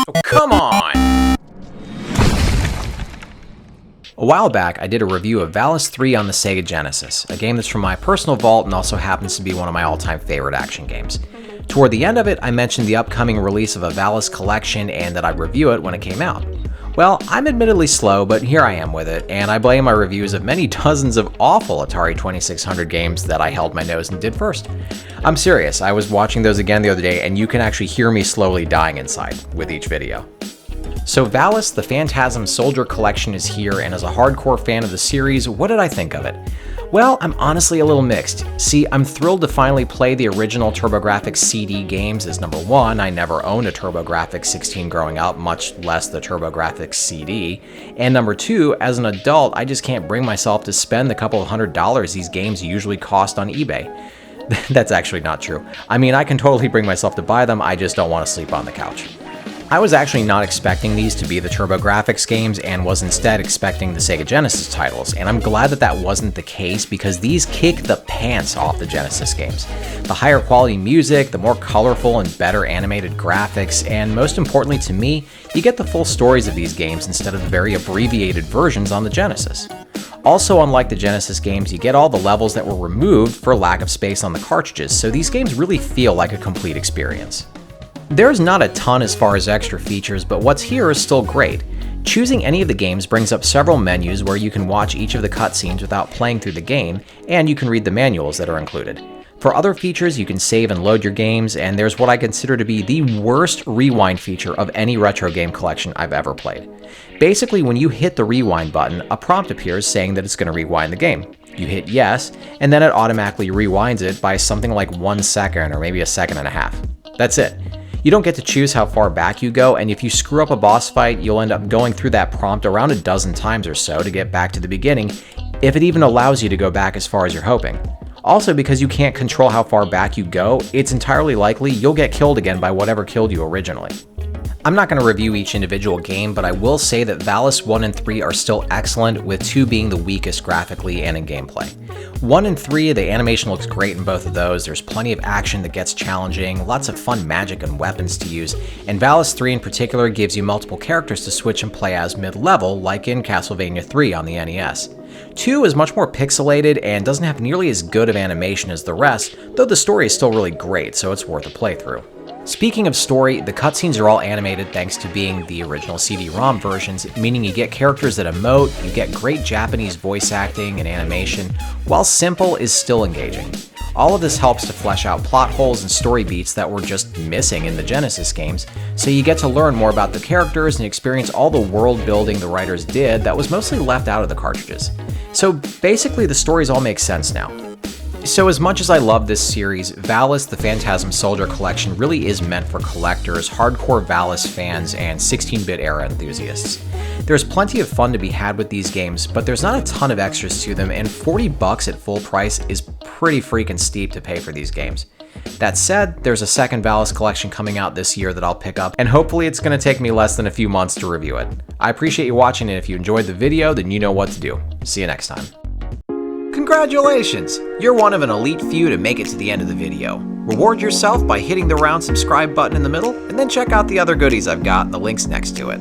Oh, come on! A while back, I did a review of Valis 3 on the Sega Genesis, a game that's from my personal vault and also happens to be one of my all-time favorite action games. Toward the end of it, I mentioned the upcoming release of a Valis collection and that I'd review it when it came out. Well, I'm admittedly slow, but here I am with it, and I blame my reviews of many dozens of awful Atari 2600 games that I held my nose and did first. I'm serious, I was watching those again the other day, and you can actually hear me slowly dying inside with each video. So Valis, the Fantasm Soldier Collection is here, and as a hardcore fan of the series, what did I think of it? Well, I'm honestly a little mixed. See, I'm thrilled to finally play the original TurboGrafx CD games as number one. I never owned a TurboGrafx 16 growing up, much less the TurboGrafx CD. And number two, as an adult, I just can't bring myself to spend the couple of $100 these games usually cost on eBay. That's actually not true. I mean, I can totally bring myself to buy them, I just don't want to sleep on the couch. I was actually not expecting these to be the TurboGrafx games and was instead expecting the Sega Genesis titles, and I'm glad that that wasn't the case because these kick the pants off the Genesis games. The higher quality music, the more colorful and better animated graphics, and most importantly to me, you get the full stories of these games instead of the very abbreviated versions on the Genesis. Also, unlike the Genesis games, you get all the levels that were removed for lack of space on the cartridges, so these games really feel like a complete experience. There's not a ton as far as extra features, but what's here is still great. Choosing any of the games brings up several menus where you can watch each of the cutscenes without playing through the game, and you can read the manuals that are included. For other features, you can save and load your games, and there's what I consider to be the worst rewind feature of any retro game collection I've ever played. Basically, when you hit the rewind button, a prompt appears saying that it's going to rewind the game. You hit yes, and then it automatically rewinds it by something like 1 second or maybe a second and a half. That's it. You don't get to choose how far back you go, and if you screw up a boss fight, you'll end up going through that prompt around a dozen times or so to get back to the beginning, if it even allows you to go back as far as you're hoping. Also, because you can't control how far back you go, it's entirely likely you'll get killed again by whatever killed you originally. I'm not going to review each individual game, but I will say that Valis 1 and 3 are still excellent, with 2 being the weakest graphically and in gameplay. 1 and 3, the animation looks great in both of those, there's plenty of action that gets challenging, lots of fun magic and weapons to use, and Valis 3 in particular gives you multiple characters to switch and play as mid-level, like in Castlevania 3 on the NES. 2 is much more pixelated and doesn't have nearly as good of animation as the rest, though the story is still really great, so it's worth a playthrough. Speaking of story, the cutscenes are all animated thanks to being the original CD-ROM versions, meaning you get characters that emote, you get great Japanese voice acting and animation, while simple is still engaging. All of this helps to flesh out plot holes and story beats that were just missing in the Genesis games, so you get to learn more about the characters and experience all the world building the writers did that was mostly left out of the cartridges. So basically the stories all make sense now. So as much as I love this series, Valis, the Fantasm Soldier Collection really is meant for collectors, hardcore Valis fans, and 16-bit era enthusiasts. There's plenty of fun to be had with these games, but there's not a ton of extras to them, and $40 at full price is pretty freaking steep to pay for these games. That said, there's a second Valis collection coming out this year that I'll pick up, and hopefully it's going to take me less than a few months to review it. I appreciate you watching, and if you enjoyed the video, then you know what to do. See you next time. Congratulations! You're one of an elite few to make it to the end of the video. Reward yourself by hitting the round subscribe button in the middle, and then check out the other goodies I've got in the links next to it.